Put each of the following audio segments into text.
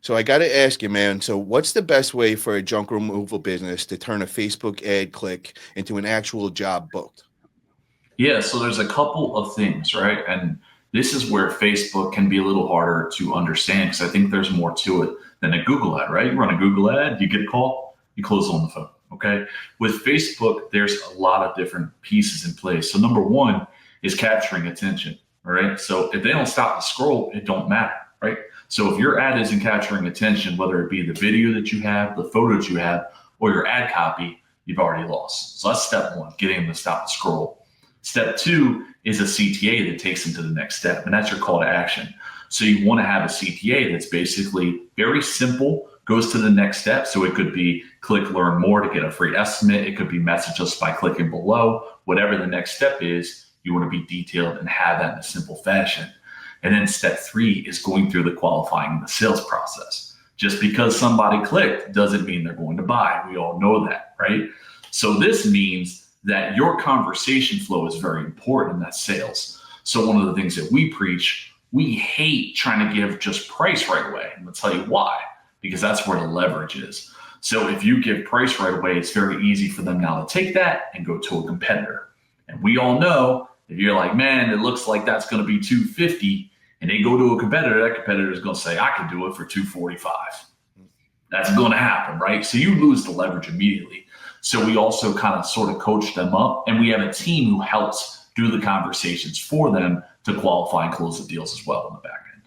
So I got to ask you, man. So what's the best way for a junk removal business to turn a Facebook ad click into an actual job booked? Yeah, so there's a couple of things, right? And this is where Facebook can be a little harder to understand because I think there's more to it than a Google ad, right? You run a Google ad, you get a call, you close on the phone, okay? With Facebook, there's a lot of different pieces in place. So number one is capturing attention, all right? So if they don't stop the scroll, it don't matter, right? So if your ad isn't capturing attention, whether it be the video that you have, the photos you have, or your ad copy, you've already lost. So that's step one, getting them to stop the scroll. Step two is a CTA that takes them to the next step, and that's your call to action. So you want to have a CTA that's basically very simple, goes to the next step. So it could be click learn more to get a free estimate. It could be message us by clicking below. Whatever the next step is, you want to be detailed and have that in a simple fashion. And then step three is going through the qualifying and the sales process. Just because somebody clicked doesn't mean they're going to buy. We all know that, right? So this means that your conversation flow is very important in that sales. So one of the things that we preach, we hate trying to give just price right away. I'm going to tell you why, because that's where the leverage is. So if you give price right away, it's very easy for them now to take that and go to a competitor. And we all know if you're like, man, it looks like that's going to be 250, and they go to a competitor, that competitor is going to say, I can do it for 245. That's going to happen, right? So you lose the leverage immediately. So we also kind of sort of coach them up, and we have a team who helps do the conversations for them to qualify and close the deals as well in the back end.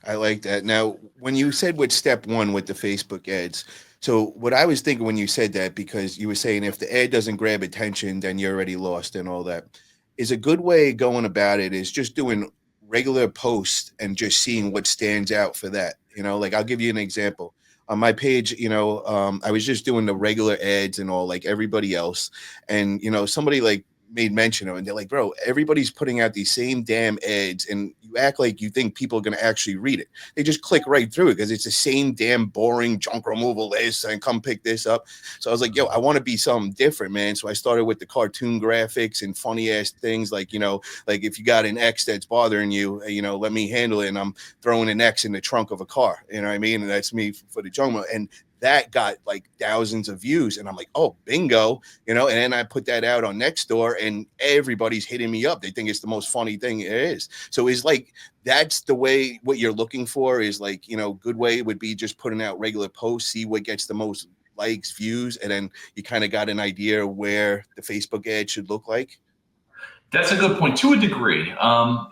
I like that. Now, when you said with step one with the Facebook ads, so what I was thinking when you said that, because you were saying if the ad doesn't grab attention, then you're already lost and all that, is a good way going about it is just doing regular posts and just seeing what stands out for that. Like I'll give you an example. On my page, I was just doing the regular ads and all like everybody else. And, somebody like made mention of it, and they're like, bro, everybody's putting out these same damn ads and you act like you think people are going to actually read it. They just click right through it because it's the same damn boring junk removal list and come pick this up. So I was like, yo, I want to be something different, man. So I started with the cartoon graphics and funny ass things like, like if you got an X that's bothering you, let me handle it. And I'm throwing an X in the trunk of a car. You know what I mean? And that's me for the junk. And that got like thousands of views. And I'm like, oh, bingo, and then I put that out on Nextdoor and everybody's hitting me up. They think it's the most funny thing it is. So it's like, that's the way what you're looking for is like, good way would be just putting out regular posts, see what gets the most likes, views, and then you kind of got an idea where the Facebook ad should look like. That's a good point to a degree.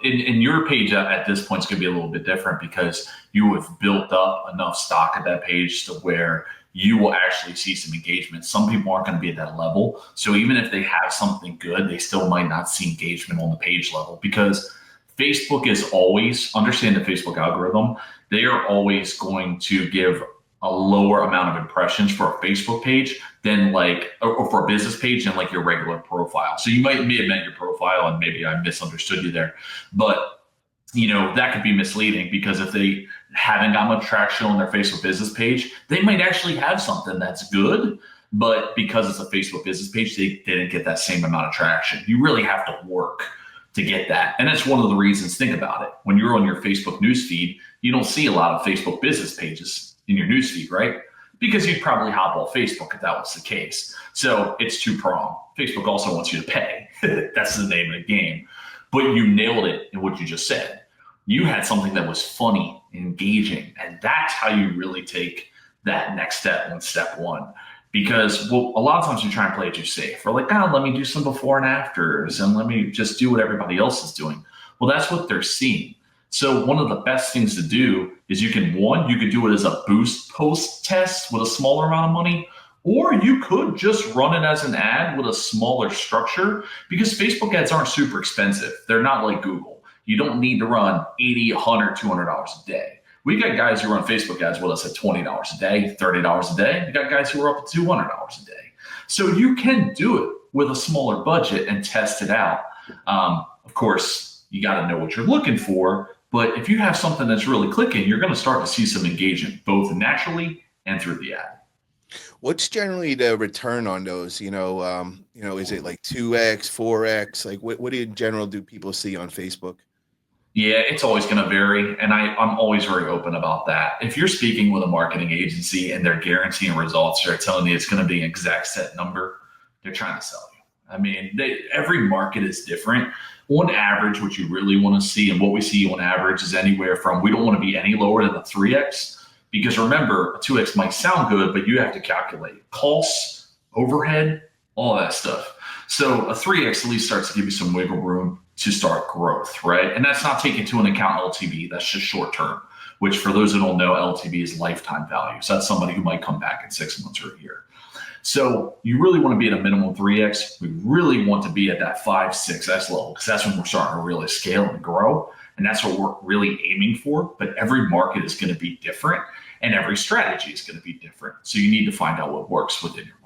In your page at this point, it's going to be a little bit different because you have built up enough stock at that page to where you will actually see some engagement. Some people aren't going to be at that level. So even if they have something good, they still might not see engagement on the page level because Facebook is always, understand the Facebook algorithm, they are always going to give a lower amount of impressions for a Facebook page than like, or for a business page than like your regular profile. So you may have meant your profile and maybe I misunderstood you there, but that could be misleading because if they haven't got much traction on their Facebook business page, they might actually have something that's good, but because it's a Facebook business page, they didn't get that same amount of traction. You really have to work to get that. And that's one of the reasons, think about it. When you're on your Facebook newsfeed, you don't see a lot of Facebook business pages in your newsfeed, right? Because you'd probably hop off Facebook if that was the case. So it's two-pronged. Facebook also wants you to pay. That's the name of the game. But you nailed it in what you just said. You had something that was funny, engaging, and that's how you really take that next step in step one. Because a lot of times you try and play it too safe. Or like, let me do some before and afters and let me just do what everybody else is doing. Well, that's what they're seeing. So one of the best things to do is you could do it as a boost post test with a smaller amount of money, or you could just run it as an ad with a smaller structure because Facebook ads aren't super expensive. They're not like Google. You don't need to run $80, $100, $200 a day. We got guys who run Facebook ads with us at $20 a day, $30 a day. We got guys who are up at $200 a day. So you can do it with a smaller budget and test it out. Of course, you got to know what you're looking for. But if you have something that's really clicking, you're going to start to see some engagement, both naturally and through the ad. What's generally the return on those? Is it like 2x, 4x? Like what in general do people see on Facebook? Yeah, it's always going to vary. And I'm always very open about that. If you're speaking with a marketing agency and they're guaranteeing results, they're telling you it's going to be an exact set number, they're trying to sell you. I mean, every market is different. On average, what you really want to see and what we see on average is anywhere from, we don't want to be any lower than a 3X, because remember, a 2X might sound good, but you have to calculate costs, overhead, all that stuff. So a 3X at least starts to give you some wiggle room to start growth, right? And that's not taking into account LTV. That's just short term, which for those who don't know, LTV is lifetime value. So that's somebody who might come back in 6 months or a year. So you really want to be at a minimum 3X. We really want to be at that 5, 6X level, because that's when we're starting to really scale and grow. And that's what we're really aiming for. But every market is going to be different and every strategy is going to be different. So you need to find out what works within your market.